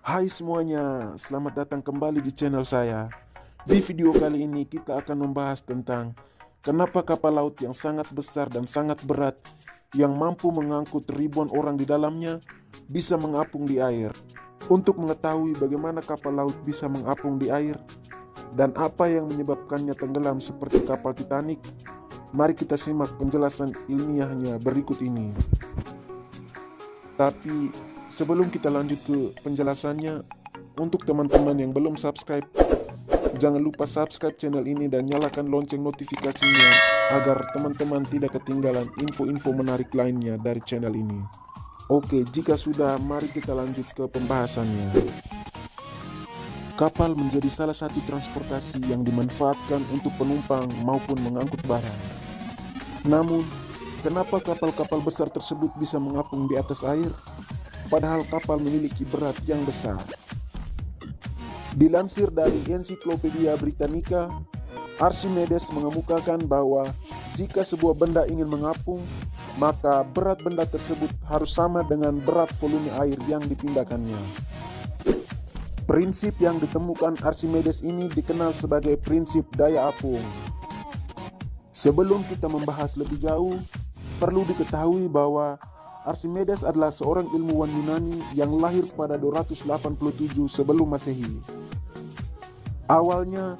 Hai semuanya, selamat datang kembali di channel saya. Di video kali ini kita akan membahas tentang kenapa kapal laut yang sangat besar dan sangat berat yang mampu mengangkut ribuan orang di dalamnya bisa mengapung di air. Untuk mengetahui bagaimana kapal laut bisa mengapung di air dan apa yang menyebabkannya tenggelam seperti kapal Titanic, mari kita simak penjelasan ilmiahnya berikut ini. Tapi sebelum kita lanjut ke penjelasannya, untuk teman-teman yang belum subscribe, jangan lupa subscribe channel ini dan nyalakan lonceng notifikasinya agar teman-teman tidak ketinggalan info-info menarik lainnya dari channel ini. Oke, jika sudah, mari kita lanjut ke pembahasannya. Kapal menjadi salah satu transportasi yang dimanfaatkan untuk penumpang maupun mengangkut barang. Namun, kenapa kapal-kapal besar tersebut bisa mengapung di atas air, padahal kapal memiliki berat yang besar? Dilansir dari Ensiklopedia Britannica, Archimedes mengemukakan bahwa jika sebuah benda ingin mengapung, maka berat benda tersebut harus sama dengan berat volume air yang dipindahkannya. Prinsip yang ditemukan Archimedes ini dikenal sebagai prinsip daya apung. Sebelum kita membahas lebih jauh, perlu diketahui bahwa Archimedes adalah seorang ilmuwan Yunani yang lahir pada 287 sebelum Masehi. Awalnya,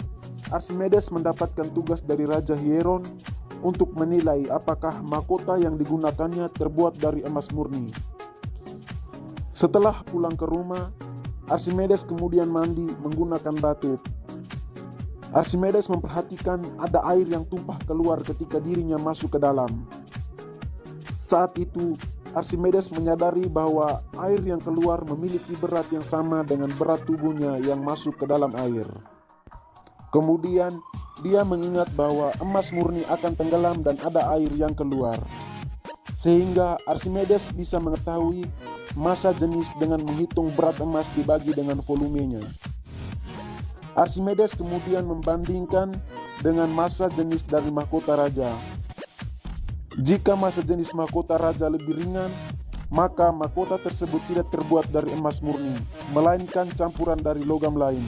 Archimedes mendapatkan tugas dari Raja Hieron untuk menilai apakah mahkota yang digunakannya terbuat dari emas murni. Setelah pulang ke rumah, Archimedes kemudian mandi menggunakan batu. Archimedes memperhatikan ada air yang tumpah keluar ketika dirinya masuk ke dalam. Saat itu, Archimedes menyadari bahwa air yang keluar memiliki berat yang sama dengan berat tubuhnya yang masuk ke dalam air. Kemudian, dia mengingat bahwa emas murni akan tenggelam dan ada air yang keluar. Sehingga Archimedes bisa mengetahui massa jenis dengan menghitung berat emas dibagi dengan volumenya. Archimedes kemudian membandingkan dengan massa jenis dari mahkota raja. Jika massa jenis mahkota raja lebih ringan, maka mahkota tersebut tidak terbuat dari emas murni, melainkan campuran dari logam lain.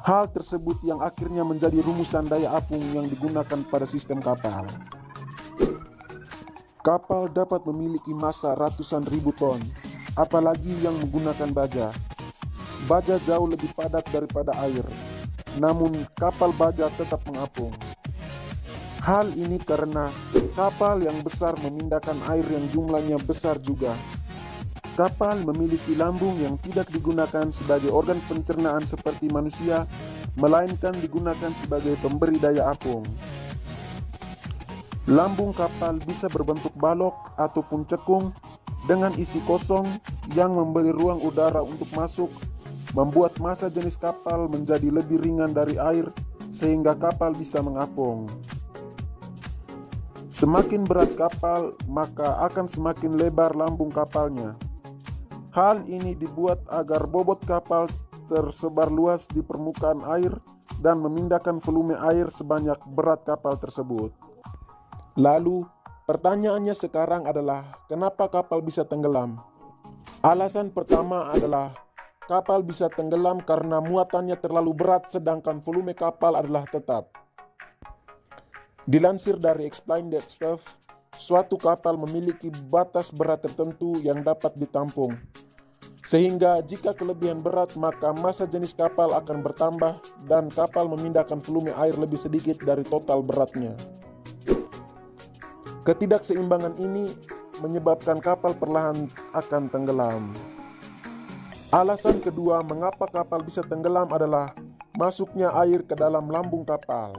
Hal tersebut yang akhirnya menjadi rumusan daya apung yang digunakan pada sistem kapal. Kapal dapat memiliki massa ratusan ribu ton, apalagi yang menggunakan baja. Baja jauh lebih padat daripada air, namun kapal baja tetap mengapung. Hal ini karena kapal yang besar memindahkan air yang jumlahnya besar juga. Kapal memiliki lambung yang tidak digunakan sebagai organ pencernaan seperti manusia, melainkan digunakan sebagai pemberi daya apung. Lambung kapal bisa berbentuk balok ataupun cekung dengan isi kosong yang memberi ruang udara untuk masuk, membuat massa jenis kapal menjadi lebih ringan dari air sehingga kapal bisa mengapung. Semakin berat kapal, maka akan semakin lebar lambung kapalnya. Hal ini dibuat agar bobot kapal tersebar luas di permukaan air dan memindahkan volume air sebanyak berat kapal tersebut. Lalu, pertanyaannya sekarang adalah kenapa kapal bisa tenggelam? Alasan pertama adalah kapal bisa tenggelam karena muatannya terlalu berat sedangkan volume kapal adalah tetap. Dilansir dari Explain That Stuff, suatu kapal memiliki batas berat tertentu yang dapat ditampung. Sehingga jika kelebihan berat, maka massa jenis kapal akan bertambah dan kapal memindahkan volume air lebih sedikit dari total beratnya. Ketidakseimbangan ini menyebabkan kapal perlahan akan tenggelam. Alasan kedua mengapa kapal bisa tenggelam adalah masuknya air ke dalam lambung kapal.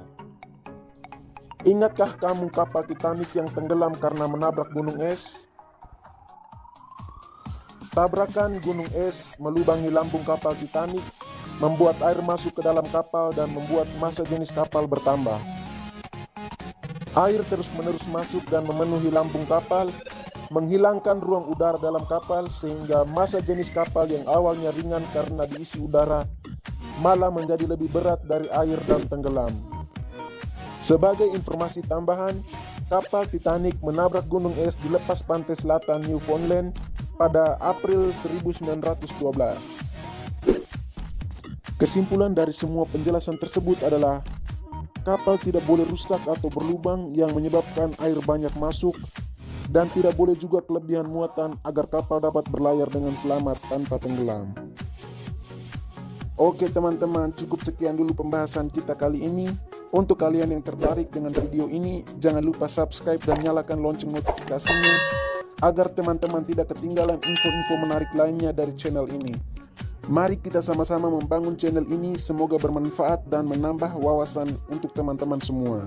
Ingatkah kamu kapal Titanic yang tenggelam karena menabrak gunung es? Tabrakan gunung es melubangi lambung kapal Titanic, membuat air masuk ke dalam kapal dan membuat massa jenis kapal bertambah. Air terus-menerus masuk dan memenuhi lambung kapal, menghilangkan ruang udara dalam kapal sehingga massa jenis kapal yang awalnya ringan karena diisi udara malah menjadi lebih berat dari air dan tenggelam. Sebagai informasi tambahan, kapal Titanic menabrak gunung es di lepas pantai selatan Newfoundland pada April 1912. Kesimpulan dari semua penjelasan tersebut adalah kapal tidak boleh rusak atau berlubang yang menyebabkan air banyak masuk, dan tidak boleh juga kelebihan muatan agar kapal dapat berlayar dengan selamat tanpa tenggelam. Oke teman-teman, cukup sekian dulu pembahasan kita kali ini. Untuk kalian yang tertarik dengan video ini, jangan lupa subscribe dan nyalakan lonceng notifikasinya agar teman-teman tidak ketinggalan info-info menarik lainnya dari channel ini. Mari kita sama-sama membangun channel ini, semoga bermanfaat dan menambah wawasan untuk teman-teman semua.